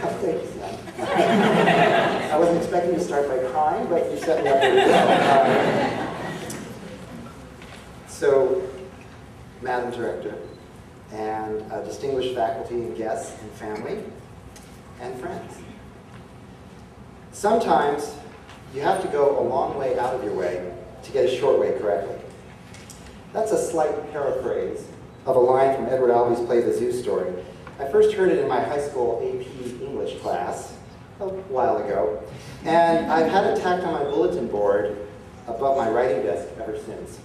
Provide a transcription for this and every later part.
Thank you, Sam. I wasn't expecting to start by crying, but you set me up really well. So, Madam Director, and distinguished faculty and guests and family and friends. Sometimes you have to go a long way out of your way to get a short way correctly. That's a slight paraphrase of a line from Edward Albee's play The Zoo Story. I first heard it in my high school AP English class a while ago, and I've had it tacked on my bulletin board above my writing desk ever since.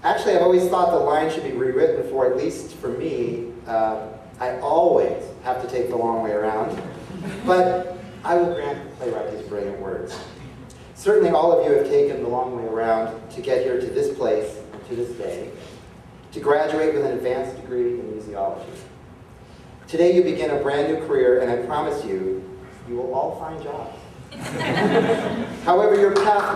Actually, I've always thought the line should be rewritten for, at least for me, I always have to take the long way around, but I will grant the playwright his brilliant words. Certainly all of you have taken the long way around to get here to this place, and to this day, to graduate with an advanced degree in museology. Today you begin a brand new career, and I promise you, you will all find jobs. However, your path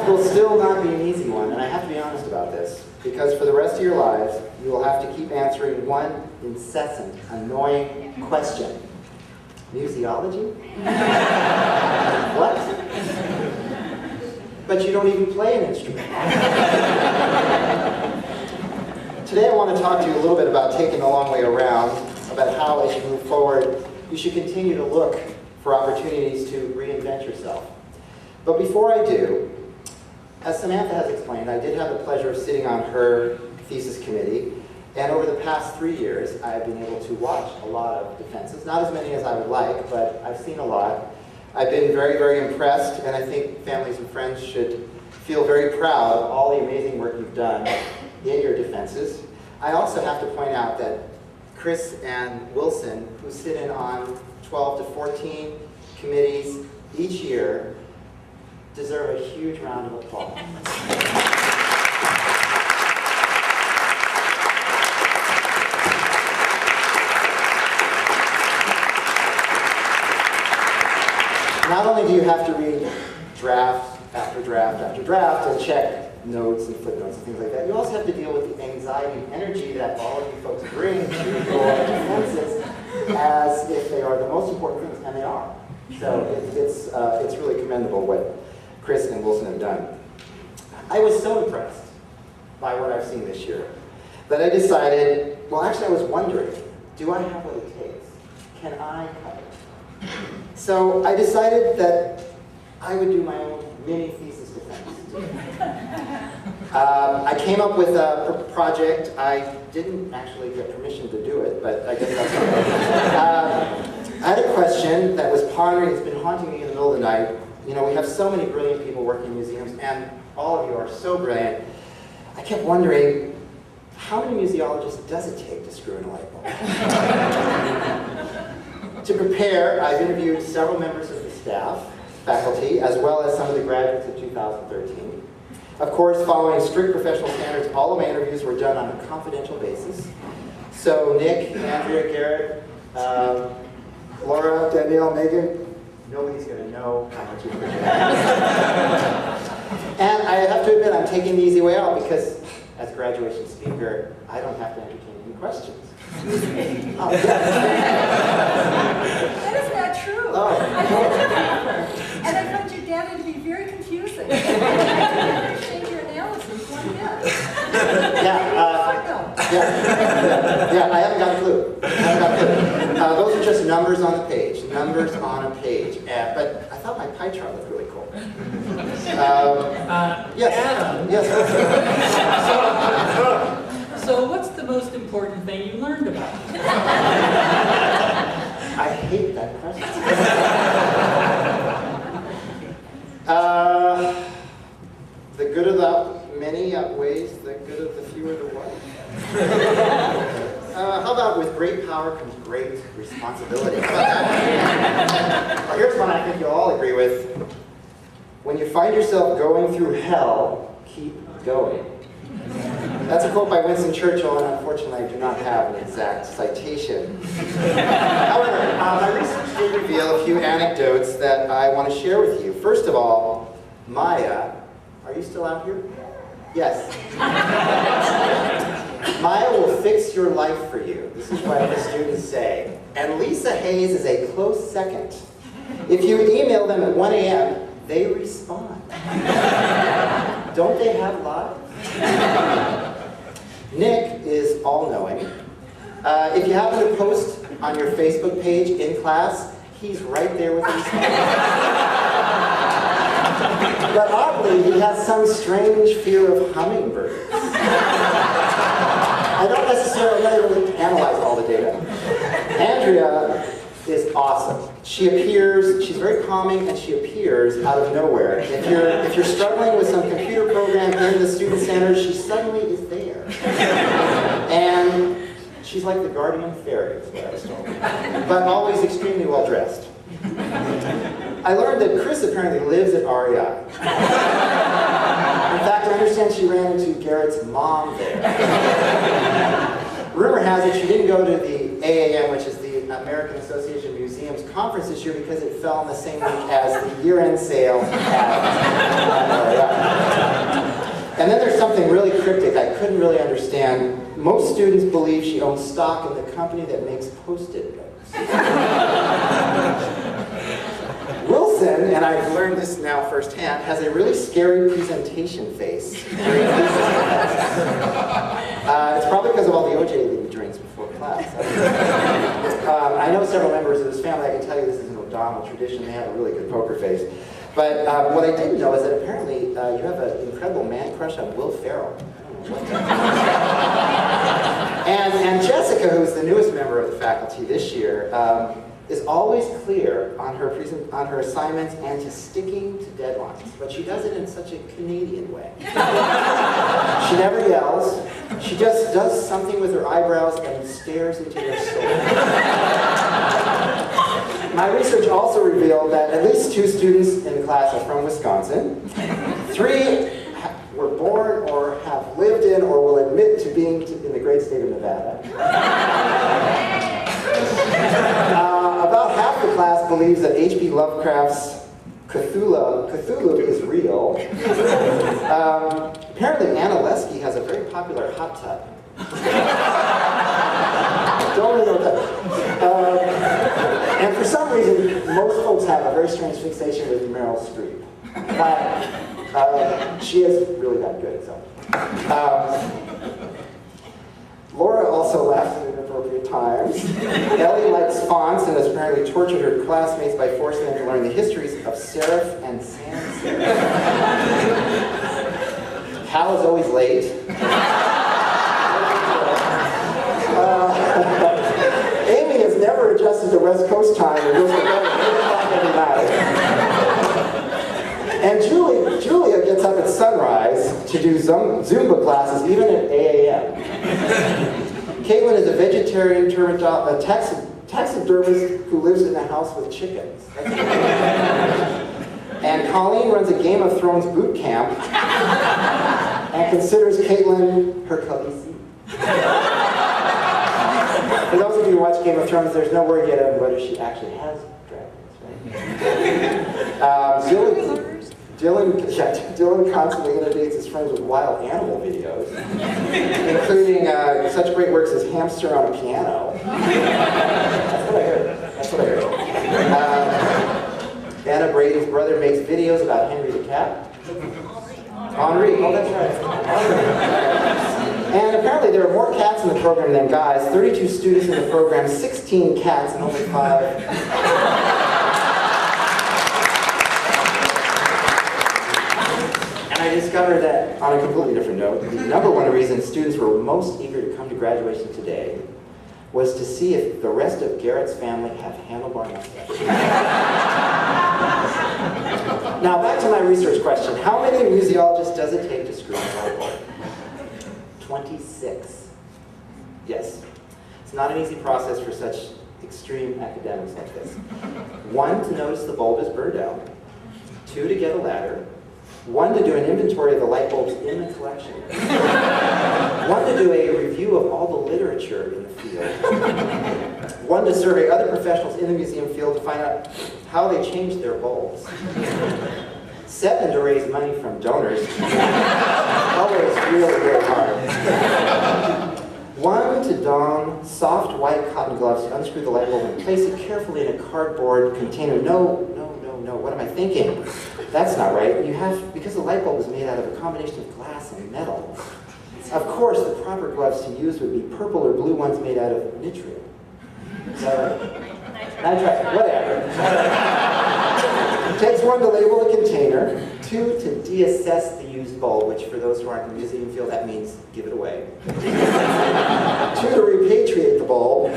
will still not be an easy one, and I have to be honest about this, because for the rest of your lives, you will have to keep answering one incessant, annoying question. Museology? What? But you don't even play an instrument. Today I want to talk to you a little bit about taking the long way around, about how as you move forward, you should continue to look for opportunities to reinvent yourself. But before I do, as Samantha has explained, I did have the pleasure of sitting on her thesis committee, and over the past 3 years, I've been able to watch a lot of defenses. Not as many as I would like, but I've seen a lot. I've been very, very impressed, and I think families and friends should feel very proud of all the amazing work you've done in your defenses. I also have to point out that Chris and Wilson, who sit in on 12 to 14 committees each year, deserve a huge round of applause. Not only do you have to read draft after draft after draft and check notes and footnotes and things like that, you also have to deal with the anxiety and energy that all of you folks bring to your defenses as if they are the most important things, and they are. So it's really commendable what Chris and Wilson have done. I was so impressed by what I've seen this year that I decided, well, actually I was wondering, do I have what it takes? Can I cut it? So I decided that I would do my own mini thesis defense. I came up with a project. I didn't actually get permission to do it, but I guess that's okay. I had a question that was pondering, it's been haunting me in the middle of the night. You know, we have so many brilliant people working in museums, and all of you are so brilliant. I kept wondering, how many museologists does it take to screw in a light bulb? To prepare, I've interviewed several members of the staff, faculty, as well as some of the graduates of 2013. Of course, following strict professional standards, all of my interviews were done on a confidential basis. So Nick, Andrea, Garrett, Laura, Danielle, Megan, nobody's going to know how much you appreciate it. And I have to admit, I'm taking the easy way out because, as a graduation speaker, I don't have to entertain any questions. Oh, yes. That is not true. Oh. I told you that. And I found your data to be very confusing. I change your analysis one bit. Yeah, I haven't got a clue. Those are just numbers on the page. Numbers on a page. But I thought my pie chart looked really cool. Yes. Adam. Yes. So what's the most important thing you learned about it? I hate that question. The good of the many outweighs the good of the few or the one. How about with great power comes great responsibility? How about that? Well, here's one I think you'll all agree with. When you find yourself going through hell, keep going. That's a quote by Winston Churchill, and unfortunately I do not have an exact citation. However, my research did reveal a few anecdotes that I want to share with you. First of all, Maya, are you still out here? Yes. Maya will fix your life for you. This is what the students say. And Lisa Hayes is a close second. If you email them at 1 a.m., they respond. Don't they have lives? Nick is all-knowing. If you happen to post on your Facebook page in class, he's right there with you. But oddly, he has some strange fear of hummingbirds. I don't necessarily really analyze all the data. Andrea is awesome. She appears, she's very calming, and she appears out of nowhere. If you're struggling with some computer program in the student center, she suddenly is there. And she's like the guardian fairy, is what I was told. But always extremely well dressed. I learned that Chris apparently lives at REI. In fact, I understand she ran into Garrett's mom there. Rumor has it she didn't go to the AAM, which is the American Association of Museums conference this year because it fell on the same week as the year-end sale at REI. And then there's something really cryptic I couldn't really understand. Most students believe she owns stock in the company that makes Post-it notes. Wilson, and I've learned this now firsthand, has a really scary presentation face. It's probably because of all the OJ that he drinks before class. I know several members of his family. I can tell you this is an O'Donnell tradition. They have a really good poker face. But what I didn't know is that apparently you have an incredible man crush on Will Ferrell. And Jessica, who's the newest member of the faculty this year, is always clear on her assignments and to sticking to deadlines. But she does it in such a Canadian way. She never yells. She just does something with her eyebrows and stares into her soul. My research also revealed that at least 2 students in the class are from Wisconsin. 3 were born or have lived in or will admit to being in the great state of Nevada. About half the class believes that H.P. Lovecraft's Cthulhu is real. Apparently Anna Lesky has a very popular hot tub. Don't really know that. And for some reason, most folks have a very strange fixation with Meryl Streep. But she is really that good, so. Laura also laughs at inappropriate times. Ellie likes fonts and has apparently tortured her classmates by forcing them to learn the histories of serif and sans serif. Hal is always late. Amy has never adjusted to West Coast time and goes to bed at 8 o'clock every night. And Julia gets up at sunrise to do Zumba classes, even at 8 a.m. Caitlin is a vegetarian taxidermist who lives in a house with chickens. And Colleen runs a Game of Thrones boot camp and considers Caitlin her Khaleesi. For those of you who watch Game of Thrones, there's no word yet on whether she actually has dragons, right? Dylan constantly inundates his friends with wild animal videos, including such great works as Hamster on a Piano. That's what I heard. Anna Brady's brother makes videos about Henry the cat. Henri, oh that's right. And apparently there are more cats in the program than guys. 32 students in the program, 16 cats and only 5. I discovered that, on a completely different note, the #1 reason students were most eager to come to graduation today was to see if the rest of Garrett's family have handlebar mustaches. Now back to my research question. How many museologists does it take to screw up a whiteboard? 26. Yes. It's not an easy process for such extreme academics like this. 1, to notice the bulb is burned out. 2, to get a ladder. 1, to do an inventory of the light bulbs in the collection. 1, to do a review of all the literature in the field. 1, to survey other professionals in the museum field to find out how they changed their bulbs. 7, to raise money from donors. Always really, really hard. One, to don soft white cotton gloves to unscrew the light bulb and place it carefully in a cardboard container. No, what am I thinking? That's not right. You have, because the light bulb is made out of a combination of glass and metal. Of course, the proper gloves to use would be purple or blue ones made out of nitrile. Is that right? Nitrite, whatever. It takes one to label the container, two to deassess the used bulb, which for those who aren't in the museum field, that means give it away. Two, to repatriate the bulb.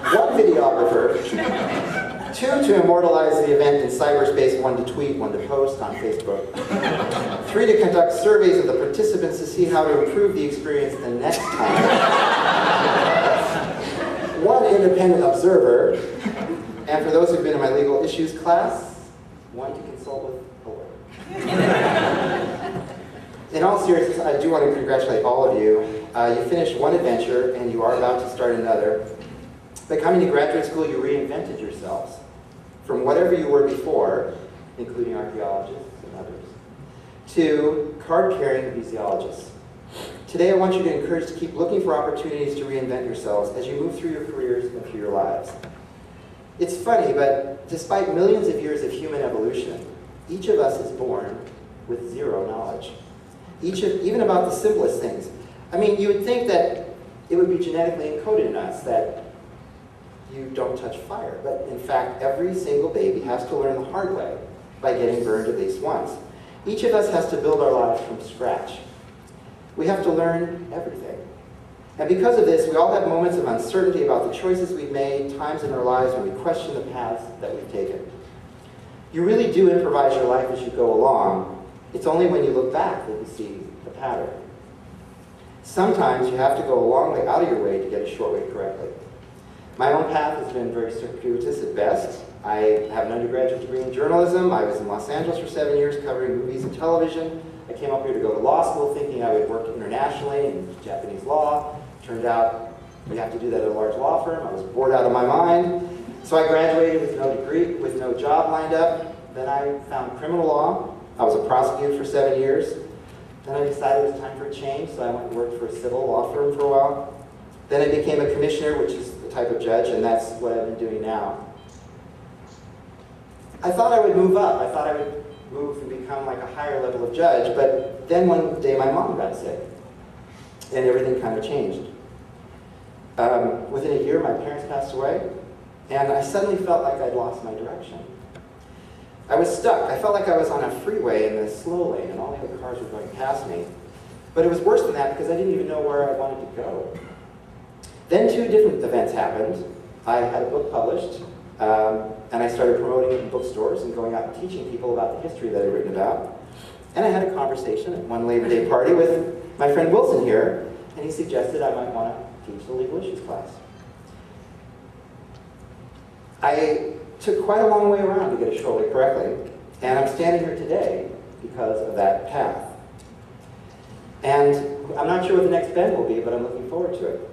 One videographer. Two, to immortalize the event in cyberspace, one to tweet, one to post on Facebook. Three, to conduct surveys of the participants to see how to improve the experience the next time. One independent observer, and for those who've been in my legal issues class, one to consult with a lawyer. In all seriousness, I do want to congratulate all of you. You finished one adventure and you are about to start another. By coming to graduate school, you reinvented yourselves from whatever you were before, including archaeologists and others, to card-carrying museologists. Today, I want you to encourage to keep looking for opportunities to reinvent yourselves as you move through your careers and through your lives. It's funny, but despite millions of years of human evolution, each of us is born with zero knowledge. Even about the simplest things. I mean, you would think that it would be genetically encoded in us that you don't touch fire. But in fact, every single baby has to learn the hard way by getting burned at least once. Each of us has to build our lives from scratch. We have to learn everything. And because of this, we all have moments of uncertainty about the choices we've made, times in our lives when we question the paths that we've taken. You really do improvise your life as you go along. It's only when you look back that you see the pattern. Sometimes you have to go a long way out of your way to get a short way correctly. My own path has been very circuitous at best. I have an undergraduate degree in journalism. I was in Los Angeles for 7 years covering movies and television. I came up here to go to law school thinking I would work internationally in Japanese law. Turned out you have to do that at a large law firm. I was bored out of my mind. So I graduated with no degree, with no job lined up. Then I found criminal law. I was a prosecutor for 7 years. Then I decided it was time for a change, so I went and worked for a civil law firm for a while. Then I became a commissioner, which is the type of judge, and that's what I've been doing now. I thought I would move up. I thought I would move and become like a higher level of judge, but then one day my mom got sick, and everything kind of changed. Within a year, my parents passed away, and I suddenly felt like I'd lost my direction. I was stuck. I felt like I was on a freeway in the slow lane, and all the other cars were going past me. But it was worse than that because I didn't even know where I wanted to go. Then two different events happened. I had a book published, and I started promoting it in bookstores and going out and teaching people about the history that I'd written about. And I had a conversation at one Labor Day party with my friend Wilson here, and he suggested I might want to teach the legal issues class. I took quite a long way around to get a short way correctly, and I'm standing here today because of that path. And I'm not sure what the next bend will be, but I'm looking forward to it.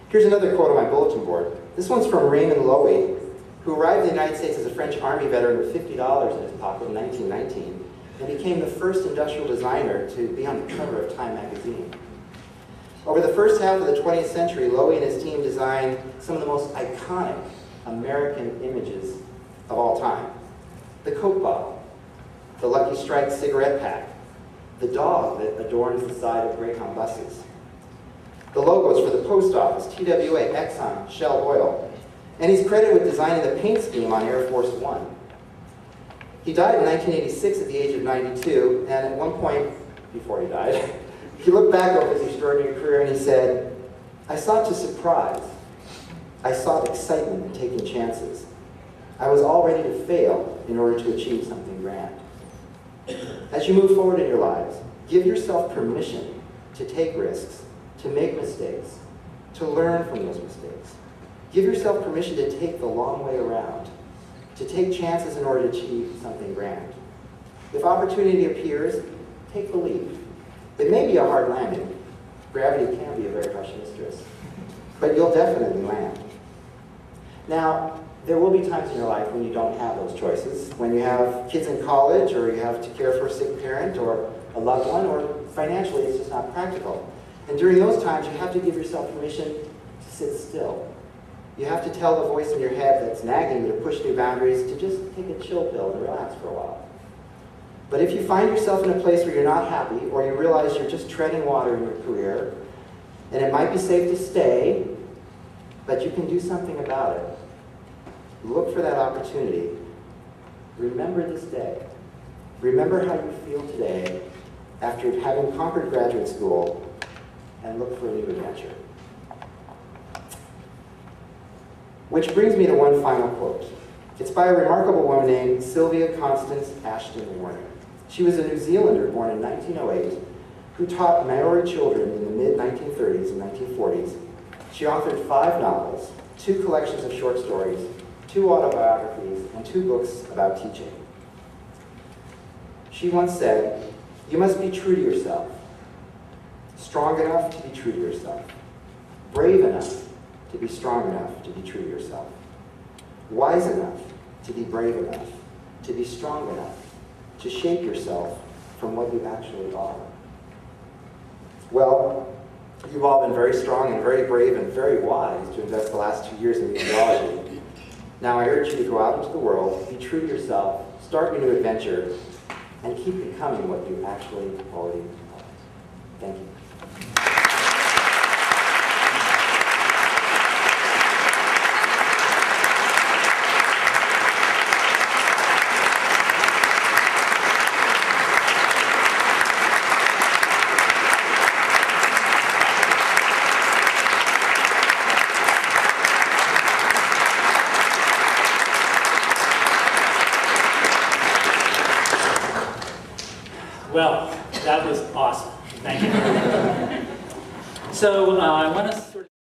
Here's another quote on my bulletin board. This one's from Raymond Loewy, who arrived in the United States as a French Army veteran with $50 in his pocket in 1919, and became the first industrial designer to be on the cover of Time magazine. Over the first half of the 20th century, Loewy and his team designed some of the most iconic American images of all time. The Coke bottle, the Lucky Strike cigarette pack, the dog that adorns the side of Greyhound buses, the logos for the post office, TWA, Exxon, Shell Oil, and he's credited with designing the paint scheme on Air Force One. He died in 1986 at the age of 92, and at one point, before he died, he looked back over his extraordinary career and he said, "I sought to surprise. I sought excitement and taking chances. I was all ready to fail in order to achieve something grand." As you move forward in your lives, give yourself permission to take risks, to make mistakes, to learn from those mistakes. Give yourself permission to take the long way around, to take chances in order to achieve something grand. If opportunity appears, take the leap. It may be a hard landing. Gravity can be a very harsh mistress, but you'll definitely land. Now, there will be times in your life when you don't have those choices, when you have kids in college, or you have to care for a sick parent or a loved one, or financially it's just not practical. And during those times, you have to give yourself permission to sit still. You have to tell the voice in your head that's nagging you to push new boundaries to just take a chill pill and relax for a while. But if you find yourself in a place where you're not happy, or you realize you're just treading water in your career, and it might be safe to stay, but you can do something about it. Look for that opportunity. Remember this day. Remember how you feel today after having conquered graduate school, and look for a new adventure. Which brings me to one final quote. It's by a remarkable woman named Sylvia Constance Ashton Warner. She was a New Zealander born in 1908 who taught Maori children in the mid-1930s and 1940s. She authored 5 novels, 2 collections of short stories, 2 autobiographies, and 2 books about teaching. She once said, "You must be true to yourself, strong enough to be true to yourself, brave enough to be strong enough to be true to yourself, wise enough to be brave enough, to be strong enough, to shape yourself from what you actually are." Well, you've all been very strong and very brave and very wise to invest the last 2 years in museology. Now I urge you to go out into the world, be true to yourself, start your new adventure, and keep becoming what you actually already are. Thank you. Well, that was awesome. Thank you. So I want to sort of